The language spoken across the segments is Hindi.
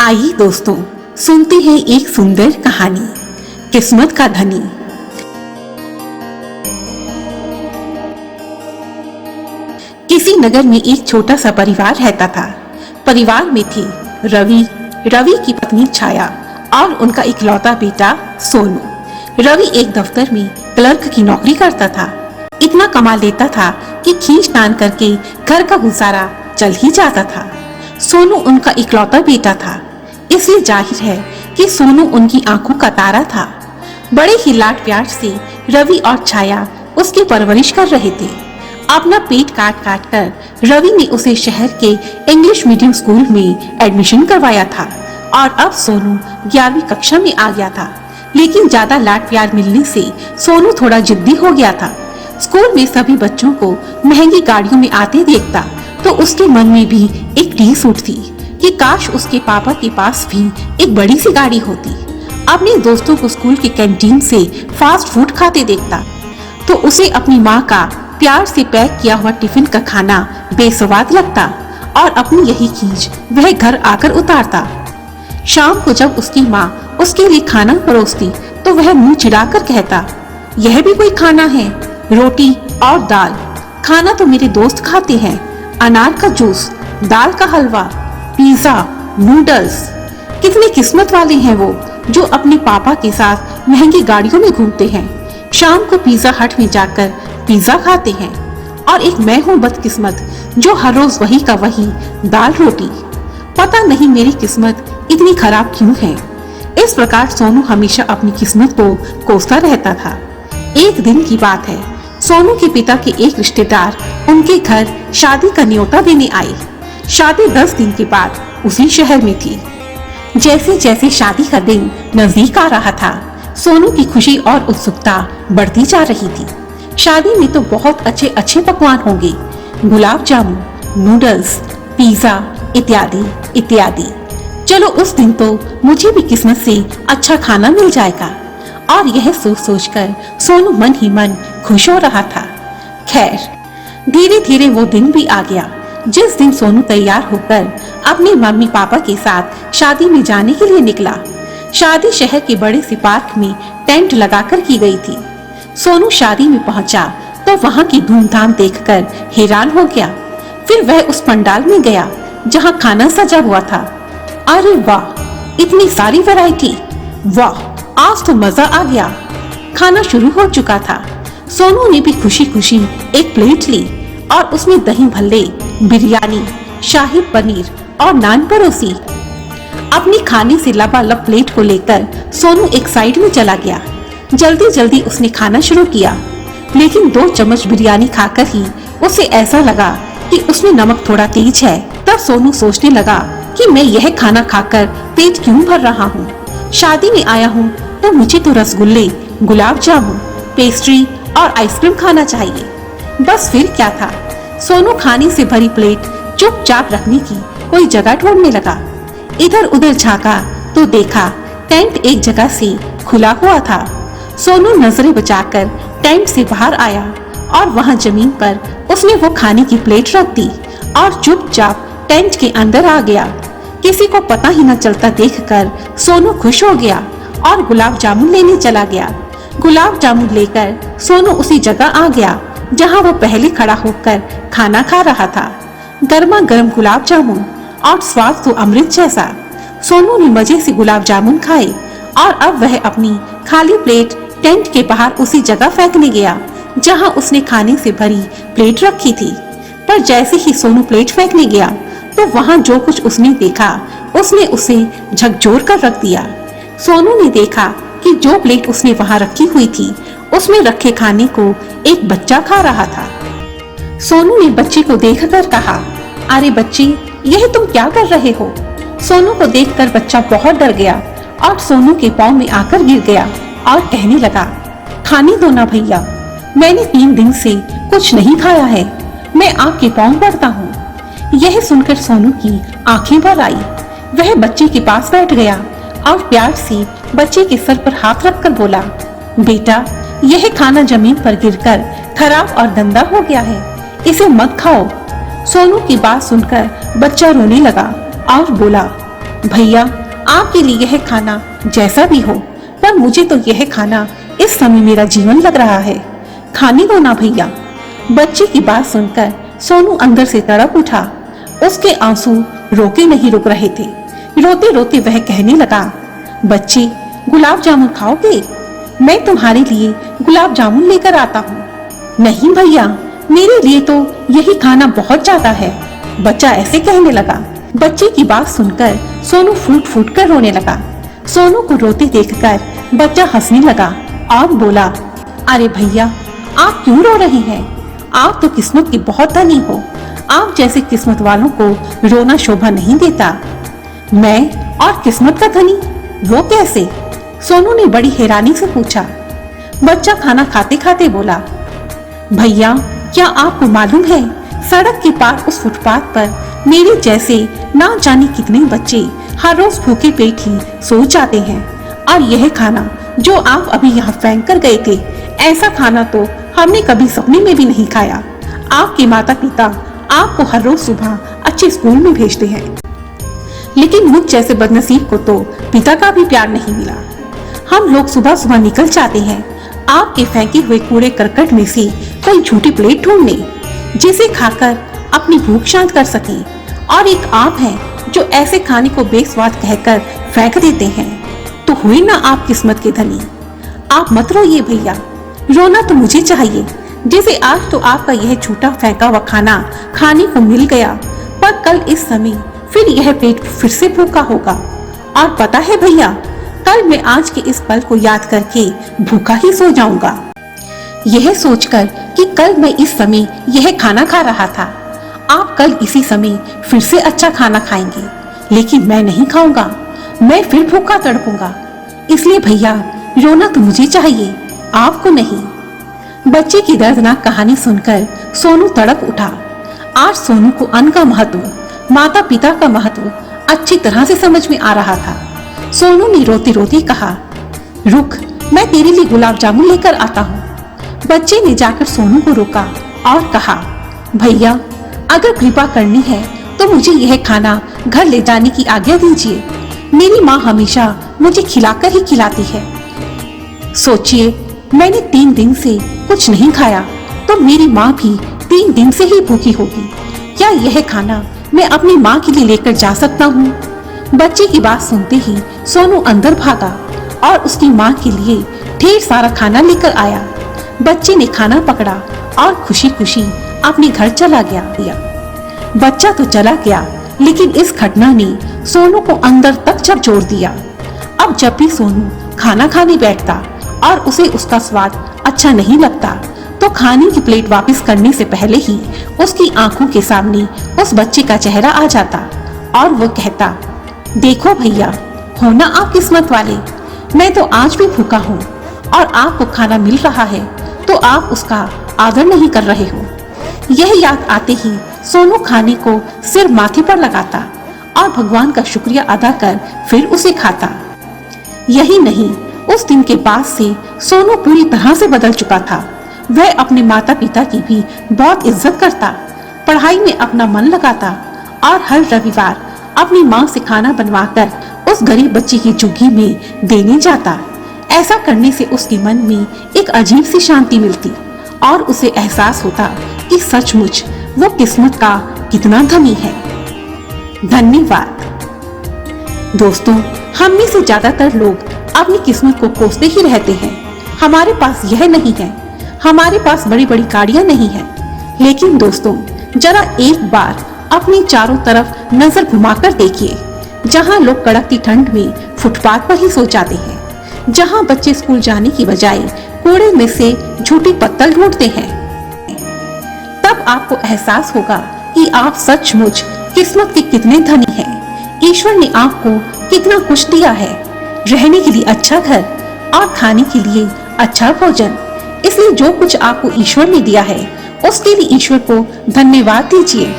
आइए दोस्तों, सुनते हैं एक सुंदर कहानी, किस्मत का धनी। किसी नगर में एक छोटा सा परिवार रहता था। परिवार में थे रवि की पत्नी छाया और उनका इकलौता बेटा सोनू। रवि एक दफ्तर में क्लर्क की नौकरी करता था। इतना कमा लेता था कि खींच तान करके घर का गुजारा चल ही जाता था। सोनू उनका इकलौता बेटा था, इसलिए जाहिर है कि सोनू उनकी आंखों का तारा था। बड़े ही लाड प्यार से रवि और छाया उसकी परवरिश कर रहे थे। अपना पेट काट काट कर रवि ने उसे शहर के इंग्लिश मीडियम स्कूल में एडमिशन करवाया था और अब सोनू 11वीं कक्षा में आ गया था। लेकिन ज्यादा लाड प्यार मिलने से सोनू थोड़ा जिद्दी हो गया था। स्कूल में सभी बच्चों को महंगी गाड़ियों में आते देखता तो उसके मन में भी एक टीस उठती कि काश उसके पापा के पास भी एक बड़ी सी गाड़ी होती। अपने दोस्तों को स्कूल की कैंटीन से फास्ट फूड खाते देखता तो उसे अपनी माँ का प्यार से पैक किया हुआ टिफिन का खाना बेस्वाद लगता और अपनी यही खींच वह घर आकर उतारता। शाम को जब उसकी माँ उसके लिए खाना परोसती तो वह मुंह चिढ़ाकर कहता, यह भी कोई खाना है? रोटी और दाल खाना तो मेरे दोस्त खाते हैं, अनार का जूस, दाल का हलवा, पिज्जा, नूडल्स। कितने किस्मत वाले हैं वो जो अपने पापा के साथ महंगी गाड़ियों में घूमते हैं, शाम को पिज्जा हट में जाकर पिज्जा खाते हैं। और एक मैं हूँ बदकिस्मत जो हर रोज वही का वही दाल रोटी। पता नहीं मेरी किस्मत इतनी खराब क्यों है। इस प्रकार सोनू हमेशा अपनी किस्मत को कोसता रहता था। एक दिन की बात है, सोनू के पिता के एक रिश्तेदार उनके घर शादी का न्योता देने आए। शादी 10 दिन के बाद उसी शहर में थी। जैसे जैसे शादी का दिन नजदीक आ रहा था, सोनू की खुशी और उत्सुकता बढ़ती जा रही थी। शादी में तो बहुत अच्छे अच्छे पकवान होंगे, गुलाब जामुन, नूडल्स, पिज्जा इत्यादि इत्यादि। चलो उस दिन तो मुझे भी किस्मत से अच्छा खाना मिल जाएगा। और यह सोच सोचकर सोनू मन ही मन खुश हो रहा था। खैर, धीरे धीरे वो दिन भी आ गया जिस दिन सोनू तैयार होकर अपने मम्मी पापा के साथ शादी में जाने के लिए निकला। शादी शहर के बड़े से पार्क में टेंट लगाकर की गई थी। सोनू शादी में पहुंचा तो वहां की धूमधाम देखकर हैरान हो गया। फिर वह उस पंडाल में गया जहां खाना सजा हुआ था। अरे वाह, इतनी सारी वैरायटी! वाह, आज तो मजा आ गया। खाना शुरू हो चुका था। सोनू ने भी खुशी खुशी एक प्लेट ली और उसमें दही भल्ले, बिरयानी, शाही पनीर और नान परोसी। अपनी खाने से लबालब प्लेट को लेकर सोनू एक साइड में चला गया। जल्दी जल्दी उसने खाना शुरू किया, लेकिन 2 चम्मच बिरयानी खाकर ही उसे ऐसा लगा कि उसमें नमक थोड़ा तेज है। तब सोनू सोचने लगा कि मैं यह खाना खाकर पेट क्यों भर रहा हूँ। शादी में आया हूँ तो मुझे तो रसगुल्ले, गुलाब जामुन, पेस्ट्री और आइसक्रीम खाना चाहिए। बस फिर क्या था, सोनू खाने से भरी प्लेट चुपचाप रखने की कोई जगह ढूंढने लगा। इधर उधर झांका तो देखा टेंट एक जगह से खुला हुआ था। सोनू नजरें बचाकर टेंट से बाहर आया और वहां जमीन पर उसने वो खाने की प्लेट रख दी और चुपचाप टेंट के अंदर आ गया। किसी को पता ही न चलता देखकर सोनू खुश हो गया और गुलाब जामुन लेने चला गया। गुलाब जामुन लेकर सोनू उसी जगह आ गया जहां वो पहले खड़ा होकर खाना खा रहा था। गर्मा गर्म गुलाब जामुन और स्वाद तो अमृत जैसा। सोनू ने मजे से गुलाब जामुन खाए और अब वह अपनी खाली प्लेट टेंट के बाहर उसी जगह फेंकने गया जहां उसने खाने से भरी प्लेट रखी थी। पर जैसे ही सोनू प्लेट फेंकने गया तो वहां जो कुछ उसने देखा उसने उसे झकझोर कर रख दिया। सोनू ने देखा कि जो प्लेट उसने वहां रखी हुई थी उसमें रखे खाने को एक बच्चा खा रहा था। सोनू ने बच्चे को देखकर कहा, अरे बच्चे, यह तुम क्या कर रहे हो? सोनू को देखकर बच्चा बहुत डर गया और सोनू के पांव में आकर गिर गया और कहने लगा, खाने दो ना भैया, मैंने 3 दिन से कुछ नहीं खाया है, मैं आपके पांव पड़ता हूँ। यह सुनकर सोनू की आंखें भर आई। वह बच्चे के पास बैठ गया और प्यार से बच्चे के सर पर हाथ रखकर बोला, बेटा, यह खाना जमीन पर गिरकर खराब और गंदा हो गया है, इसे मत खाओ। सोनू की बात सुनकर बच्चा रोने लगा और बोला, भैया, आपके लिए यह खाना जैसा भी हो, पर मुझे तो यह खाना इस समय मेरा जीवन लग रहा है। खाने दो ना भैया। बच्चे की बात सुनकर सोनू अंदर से तड़प उठा। उसके आंसू रोके नहीं रुक रहे थे। रोते रोते वह कहने लगा, बच्चे, गुलाब जामुन खाओगे? मैं तुम्हारे लिए गुलाब जामुन लेकर आता हूँ। नहीं भैया, मेरे लिए तो यही खाना बहुत ज्यादा है, बच्चा ऐसे कहने लगा। बच्चे की बात सुनकर सोनू फूट फूट कर रोने लगा। सोनू को रोते देखकर बच्चा हंसने लगा और बोला, अरे भैया, आप क्यों रो रहे हैं? आप तो किस्मत की बहुत धनी हो। आप जैसे किस्मत वालों को रोना शोभा नहीं देता। मैं और किस्मत का धनी, वो कैसे? सोनू ने बड़ी हैरानी से पूछा। बच्चा खाना खाते खाते बोला, भैया, क्या आपको मालूम है, सड़क के पार उस फुटपाथ पर मेरे जैसे ना जाने कितने बच्चे हर रोज भूखे पेट ही सो जाते हैं। और यह खाना जो आप अभी यहाँ फेंक कर गए थे, ऐसा खाना तो हमने कभी सपने में भी नहीं खाया। आपके माता पिता आपको हर रोज सुबह अच्छे स्कूल में भेजते हैं, लेकिन मुझ जैसे बदनसीब को तो पिता का भी प्यार नहीं मिला। हम लोग सुबह सुबह निकल जाते हैं आपके फेंके हुए कूड़े करकट में से कोई झूठी प्लेट ढूंढने, जिसे खाकर अपनी भूख शांत कर सके। और एक आप हैं जो ऐसे खाने को बेस्वाद कहकर फेंक देते हैं। तो हुई ना आप किस्मत के धनी। आप मत रोइए भैया, रोना तो मुझे चाहिए। जैसे आज तो आपका यह झूठा फेंका हुआ खाना खाने को मिल गया, पर कल इस समय फिर यह पेट फिर से भूखा होगा। और पता है भैया, कल मैं आज के इस पल को याद करके भूखा ही सो जाऊंगा। यह सोचकर कि कल मैं इस समय यह खाना खा रहा था, आप कल इसी समय फिर से अच्छा खाना खाएंगे, लेकिन मैं नहीं खाऊंगा। मैं फिर भूखा तड़पूंगा। इसलिए भैया, रोना तो मुझे चाहिए, आपको नहीं। बच्चे की दर्दनाक कहानी सुनकर सोनू तड़प उठा। आज सोनू को अन्न का महत्व, माता पिता का महत्व अच्छी तरह से समझ में आ रहा था। सोनू ने रोते रोते कहा, रुक, मैं तेरे लिए गुलाब जामुन लेकर आता हूँ। बच्चे ने जाकर सोनू को रोका और कहा, भैया, अगर कृपा करनी है तो मुझे यह खाना घर ले जाने की आज्ञा दीजिए। मेरी माँ हमेशा मुझे खिलाकर ही खिलाती है। सोचिए, मैंने 3 दिन से कुछ नहीं खाया, तो मेरी माँ भी 3 दिन से ही भूखी होगी। क्या यह खाना मैं अपनी माँ के लिए लेकर जा सकता हूँ? बच्चे की बात सुनते ही सोनू अंदर भागा और उसकी माँ के लिए ढेर सारा खाना लेकर आया। बच्चे ने खाना पकड़ा और खुशी खुशी अपने घर चला गया। बच्चा तो चला गया, लेकिन इस घटना ने सोनू को अंदर तक झकझोर दिया। अब जब भी सोनू खाना खाने बैठता और उसे उसका स्वाद अच्छा नहीं लगता, तो खाने की प्लेट वापस करने से पहले ही उसकी आंखों के सामने उस बच्चे का चेहरा आ जाता और वो कहता, देखो भैया, हो ना आप किस्मत वाले। मैं तो आज भी भूखा हूँ और आपको खाना मिल रहा है, तो आप उसका आदर नहीं कर रहे हो। यह याद आते ही सोनू खाने को सिर माथे पर लगाता और भगवान का शुक्रिया अदा कर फिर उसे खाता। यही नहीं, उस दिन के बाद से सोनू पूरी तरह से बदल चुका था। वह अपने माता पिता की भी बहुत इज्जत करता, पढ़ाई में अपना मन लगाता और हर रविवार अपनी माँ से खाना बनवाकर उस गरीब बच्चे की झुग्गी में देने जाता। ऐसा करने से उसके मन में एक अजीब सी शांति मिलती और उसे एहसास होता कि सचमुच वो किस्मत का कितना धनी है। धन्यवाद। दोस्तों, हम में से ज्यादातर लोग अपनी किस्मत को कोसते ही रहते हैं। हमारे पास यह नहीं है, हमारे पास बड़ी बड़ी गाड़ियां नहीं है, लेकिन दोस्तों, जरा एक बार अपनी चारों तरफ नजर घुमाकर देखिए। जहां लोग कड़कती ठंड में फुटपाथ पर ही सो जाते हैं, जहां बच्चे स्कूल जाने की बजाय कूड़े में से झूठी पत्तल ढूंढते हैं, तब आपको एहसास होगा कि आप सचमुच किस्मत के कितने धनी हैं। ईश्वर ने आपको कितना कुछ दिया है, रहने के लिए अच्छा घर और खाने के लिए अच्छा भोजन। इसलिए जो कुछ आपको ईश्वर ने दिया है, उसके लिए ईश्वर को धन्यवाद दीजिए।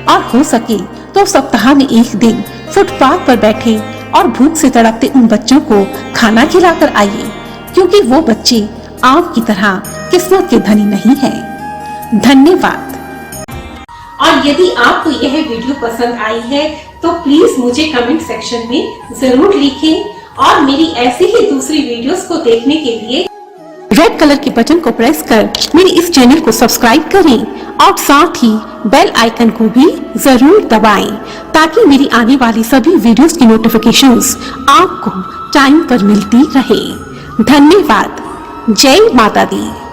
और हो सके तो सप्ताह में एक दिन फुटपाथ पर बैठे और भूख से तड़पते उन बच्चों को खाना खिलाकर आइए, क्योंकि वो बच्चे आपकी तरह किस्मत के धनी नहीं हैं। धन्यवाद। और यदि आपको यह वीडियो पसंद आई है तो प्लीज मुझे कमेंट सेक्शन में जरूर लिखें और मेरी ऐसी ही दूसरी वीडियोस को देखने के लिए रेड कलर के बटन को प्रेस कर मेरे इस चैनल को सब्सक्राइब करें और साथ ही बेल आइकन को भी जरूर दबाएं ताकि मेरी आने वाली सभी वीडियोस की नोटिफिकेशंस आपको टाइम पर मिलती रहे। धन्यवाद। जय माता दी।